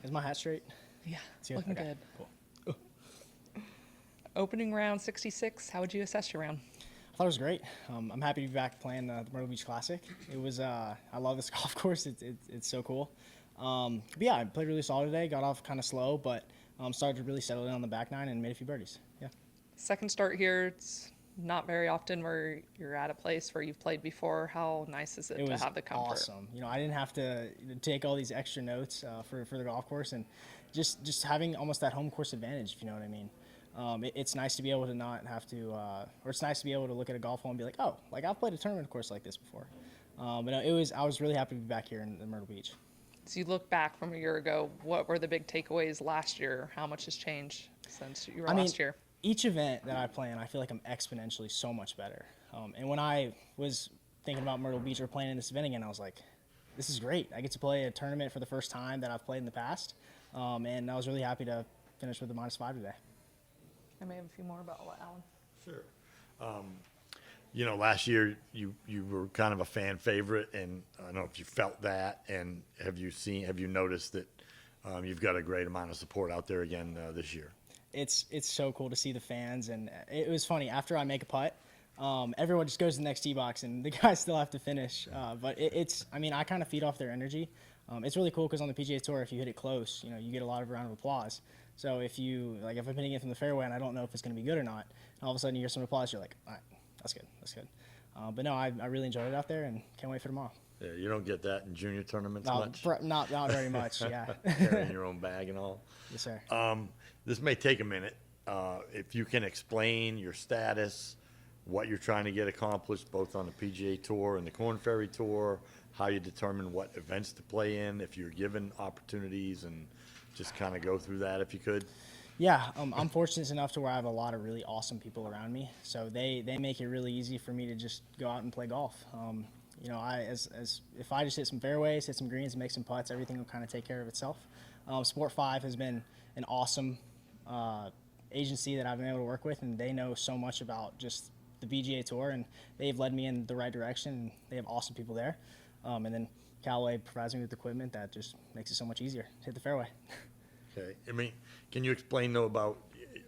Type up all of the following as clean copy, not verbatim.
Is my hat straight? Yeah, It's good? looking Okay, good. cool. Opening round 66, how would you assess your round? I thought it was great. I'm happy to be back playing the Myrtle Beach Classic. It was, I love this golf course. It's so cool. But yeah, I played really solid today. Got off kind of slow, but started to really settle in on the back nine and made a few birdies. Yeah. Second start here, it's not very often where you're at a place where you've played before. How nice is it It to was have the comfort? awesome. You know, I didn't have to take all these extra notes for the golf course, and just having almost that home course advantage, if you know what I mean. It's nice to be able to not have to, or it's nice to be able to look at a golf hole and be like, oh, like I've played a tournament course like this before. But no, I was really happy to be back here in Myrtle Beach. So you look back from a year ago, what were the big takeaways last year? How much has changed since you were last year? Each event that I play in, I feel like I'm exponentially so much better. And when I was thinking about Myrtle Beach or playing in this event again, I was like, this is great. I get to play a tournament for the first time that I've played in the past. And I was really happy to finish with a -5 today. I may have a few more about Alan. Sure. You know, last year you were kind of a fan favorite, and I don't know if you felt that, and have you noticed that you've got a great amount of support out there again this year? It's so cool to see the fans, and it was funny. After I make a putt, everyone just goes to the next tee box, and the guys still have to finish. But I mean, I kind of feed off their energy. It's really cool because on the PGA Tour, if you hit it close, you know, you get a lot of round of applause. So if I'm hitting it from the fairway and I don't know if it's going to be good or not, and all of a sudden you hear some applause, you're like, all right, that's good, that's good. But no, I really enjoyed it out there and can't wait for tomorrow. Yeah, you don't get that in junior tournaments much? Not very much, yeah. Carrying your own bag and all. Yes, sir. This may take a minute. If you can explain your status, what you're trying to get accomplished, both on the PGA Tour and the Korn Ferry Tour, how you determine what events to play in, if you're given opportunities, and just kind of go through that if you could. Yeah, I'm fortunate enough to where I have a lot of really awesome people around me, so they make it really easy for me to just go out and play golf. You know, if I just hit some fairways, hit some greens, and make some putts, everything will kind of take care of itself. Sport 5 has been an awesome agency that I've been able to work with, and they know so much about just the PGA Tour, and they've led me in the right direction, and they have awesome people there. And then Callaway provides me with equipment that just makes it so much easier to hit the fairway. Okay. I mean, can you explain, though, about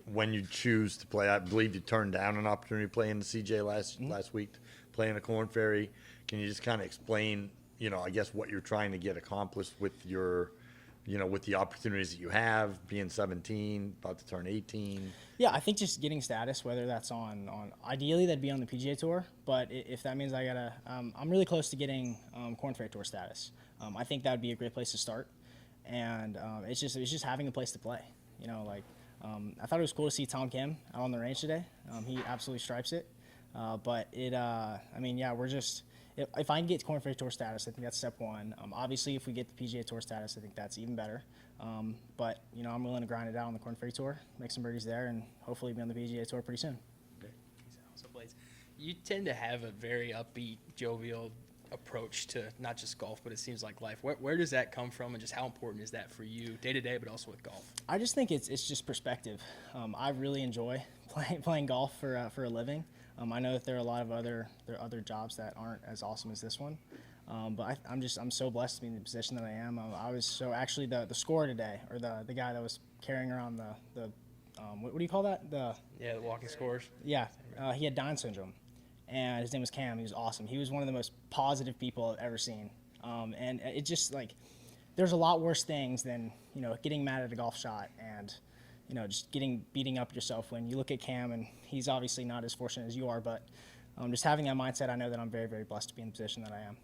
when you choose to play? I believe you turned down an opportunity to play in the CJ last week, playing a Korn Ferry. Can you just kind of explain, you know, I guess what you're trying to get accomplished with your, you know, with the opportunities that you have, being 17, about to turn 18? Yeah, I think just getting status, whether that's on ideally that'd be on the PGA Tour, but if that means I gotta, I'm really close to getting Korn Ferry Tour status. I think that would be a great place to start, and it's just having a place to play. You know, like I thought it was cool to see Tom Kim out on the range today. He absolutely stripes it, but I mean, yeah, we're just. If I can get Korn Ferry Tour status, I think that's step one. Obviously, if we get the PGA Tour status, I think that's even better. But, you know, I'm willing to grind it out on the Korn Ferry Tour, make some birdies there, and hopefully be on the PGA Tour pretty soon. So, Blaze, you tend to have a very upbeat, jovial approach to not just golf, but it seems like life. Where does that come from, and just how important is that for you day to day, but also with golf? I just think it's just perspective. I really enjoy playing golf for a living. I know that there are a lot of other jobs that aren't as awesome as this one, but I'm so blessed to be in the position that I am. I was so actually the scorer today, or the guy that was carrying around the what do you call that? The walking scores. Yeah, he had Down syndrome, and his name was Cam. He was awesome. He was one of the most positive people I've ever seen, and it just like there's a lot worse things than, you know, getting mad at a golf shot and, you know, just beating up yourself. When you look at Cam, and he's obviously not as fortunate as you are, but just having that mindset, I know that I'm very, very blessed to be in the position that I am.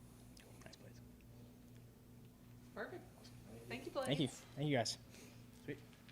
Nice, Blaze. Perfect. Thank you, Blaze. Thank you. Thank you, guys.